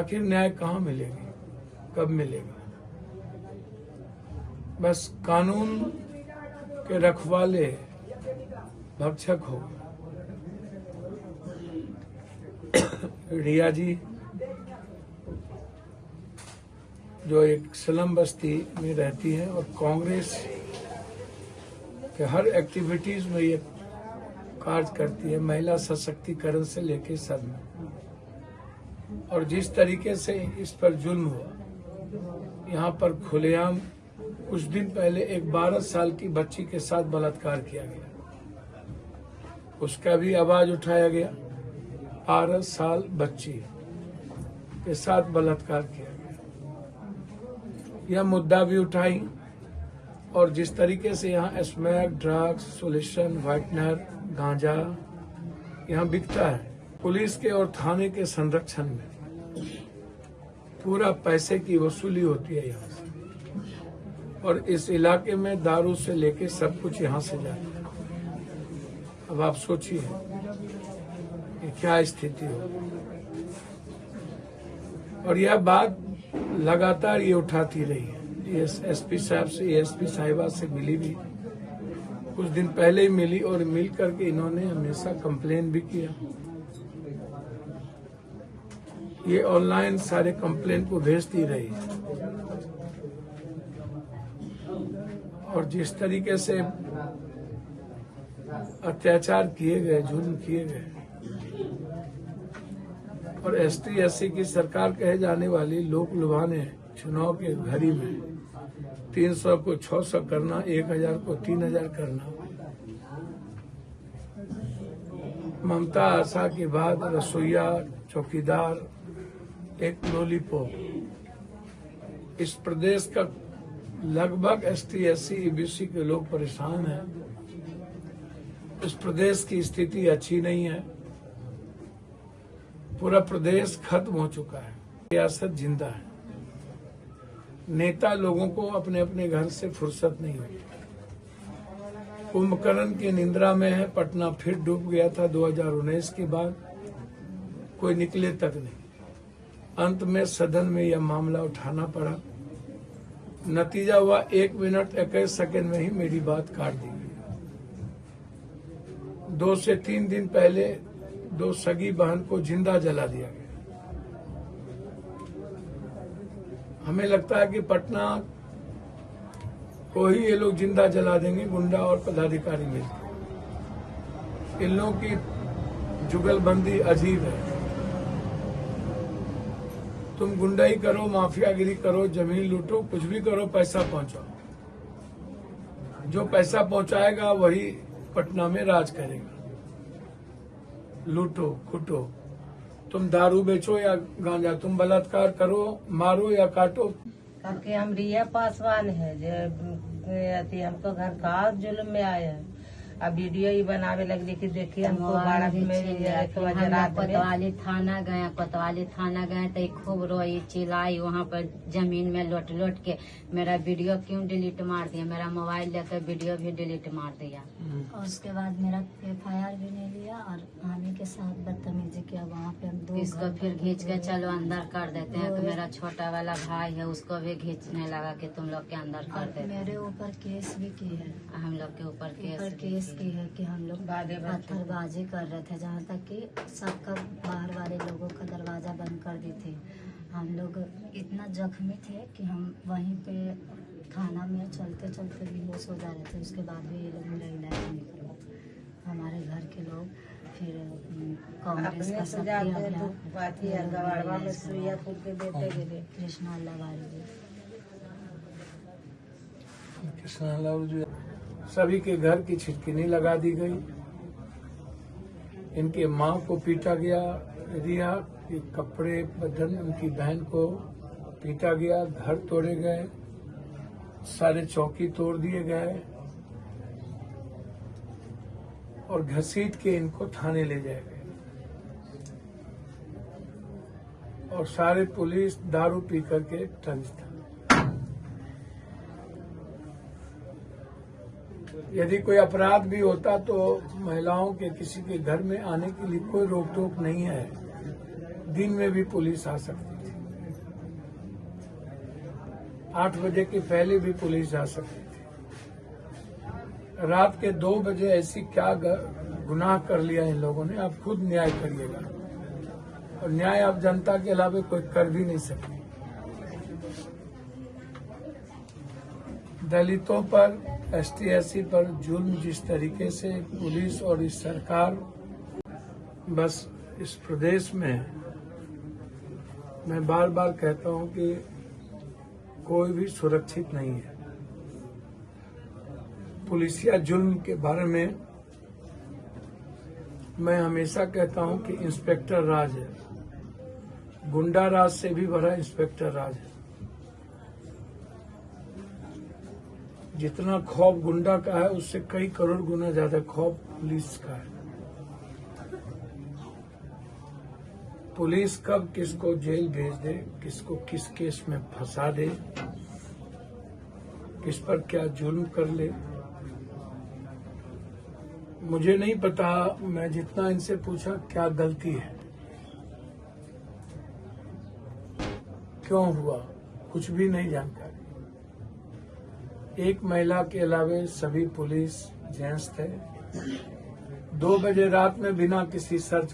आखिर न्याय कहाँ मिलेगी, कब मिलेगा? बस कानून के रखवाले भक्षक हो। रिया जी जो एक स्लम बस्ती में रहती है और कांग्रेस के हर एक्टिविटीज में ये कार्य करती है, महिला सशक्तिकरण से लेके सब में। और जिस तरीके से इस पर जुल्म हुआ, यहाँ पर खुलेआम कुछ दिन पहले एक 12 साल की बच्ची के साथ बलात्कार किया गया, उसका भी आवाज उठाया गया। 12 साल बच्ची के साथ बलात्कार किया गया, यह मुद्दा भी उठाई। और जिस तरीके से यहाँ स्मैक, ड्रग्स, सोल्यूशन, व्हाइटनर, गांजा यहाँ बिकता है, पुलिस के और थाने के संरक्षण में पूरा पैसे की वसूली होती है यहाँ से। और इस इलाके में दारू से लेके सब कुछ यहाँ से जाता है। अब आप सोचिए कि क्या स्थिति हो। और यह बात लगातार ये उठाती रही है। एसपी साहब से, एसपी साहिबा से मिली भी, कुछ दिन पहले ही मिली, और मिल करके इन्होंने हमेशा कंप्लेन भी किया। ये ऑनलाइन सारे कंप्लेन को भेजती रही। और जिस तरीके से अत्याचार किए गए, जुल्म किए गए, और एसटी एससी की सरकार कहे जाने वाली लोक लुभाने चुनाव के घड़ी में 300 को 600 करना, 1000 को 3000 करना, ममता आशा के बाद रसोईया, चौकीदार, एक लॉलीपॉप। इस प्रदेश का लगभग एसटी एससी ईबीसी के लोग परेशान हैं। इस प्रदेश की स्थिति अच्छी नहीं है। पूरा प्रदेश खत्म हो चुका है, सियासत जिंदा है। नेता लोगों को अपने अपने घर से फुर्सत नहीं होती। कुंभकर्ण की निंद्रा में है। पटना फिर डूब गया था 2019 के बाद, कोई निकले तक नहीं। अंत में सदन में यह मामला उठाना पड़ा। नतीजा हुआ 1 मिनट 21 सेकंड में ही मेरी बात काट दी गई। 2 से 3 दिन पहले 2 सगी बहन को जिंदा जला दिया गया। हमें लगता है कि पटना को ही ये लोग जिंदा जला देंगे, गुंडा और पदाधिकारी मिलकर। इन लोगों की जुगलबंदी अजीब है। तुम गुंडाई करो, माफियागिरी करो, जमीन लूटो, कुछ भी करो, पैसा पहुंचाओ। जो पैसा पहुंचाएगा वही पटना में राज करेगा। लूटो खुटो, तुम दारू बेचो या गांजा, तुम बलात्कार करो, मारो या काटो। क्योंकि हम रिया पासवान है जो हमको घर का जुल्म में आए हैं। अब वीडियो ही बनावे लगली कि देखिए हमको बारात में कोतवाली थाना गए तो खूब रोई चिल्लाई वहाँ पर जमीन में लोट के मेरा वीडियो क्यों डिलीट मार दिया, मेरा मोबाइल लेकर वीडियो भी डिलीट मार दिया। और उसके बाद मेरा FIR भी नहीं लिया और हामी के साथ बदतमीजी किया। वहाँ पे हम 2 इसको फिर खींच के चलो अंदर कर देते हैं कि मेरा छोटा वाला भाई है उसको भी खींचने लगा कि तुम लोग के अंदर कर देते। मेरे ऊपर केस भी की है, हम लोग के ऊपर केस की है कि हम लोग पत्थरबाजी कर रहे थे, जहाँ तक कि सबका बाहर वाले लोगों का दरवाजा बंद कर दी थी। हम लोग इतना जख्मी थे कि हम वहीं पे थाना में चलते चलते बेहोश हो जा रहे थे। उसके बाद भी ये लोग मेरा इलाज नहीं करवा। हमारे घर के लोग फिर कांग्रेस का कृष्णा लालू सभी के घर की छिटकिनी लगा दी गई। इनके माँ को पीटा गया, रिया के कपड़े बदन उनकी बहन को पीटा गया, घर तोड़े गए, सारे चौकी तोड़ दिए गए और घसीट के इनको थाने ले जाए गए। और सारे पुलिस दारू पी करके टंच था। यदि कोई अपराध भी होता तो महिलाओं के किसी के घर में आने के लिए कोई रोक टोक नहीं है। दिन में भी पुलिस आ सकती थी। 8 बजे के पहले भी पुलिस जा सकती थी। रात के 2 बजे ऐसी क्या गुनाह कर लिया इन लोगों ने, आप खुद न्याय करिएगा। और न्याय आप जनता के अलावा कोई कर भी नहीं सकते। दलितों पर, ST/SC पर जुल्म जिस तरीके से पुलिस और इस सरकार, बस इस प्रदेश में मैं बार बार कहता हूं कि कोई भी सुरक्षित नहीं है। पुलिसिया जुल्म के बारे में मैं हमेशा कहता हूं कि इंस्पेक्टर राज है, गुंडा राज से भी बड़ा इंस्पेक्टर राज है। जितना खौफ गुंडा का है उससे कई करोड़ गुना ज्यादा खौफ पुलिस का है। पुलिस कब किसको जेल भेज दे, किसको किस केस में फंसा दे, किस पर क्या जुल्म कर ले, मुझे नहीं पता। मैं जितना इनसे पूछा क्या गलती है, क्यों हुआ, कुछ भी नहीं जानकारी। एक महिला के अलावे सभी पुलिस जेंट्स थे। 2 बजे रात में बिना किसी सर्च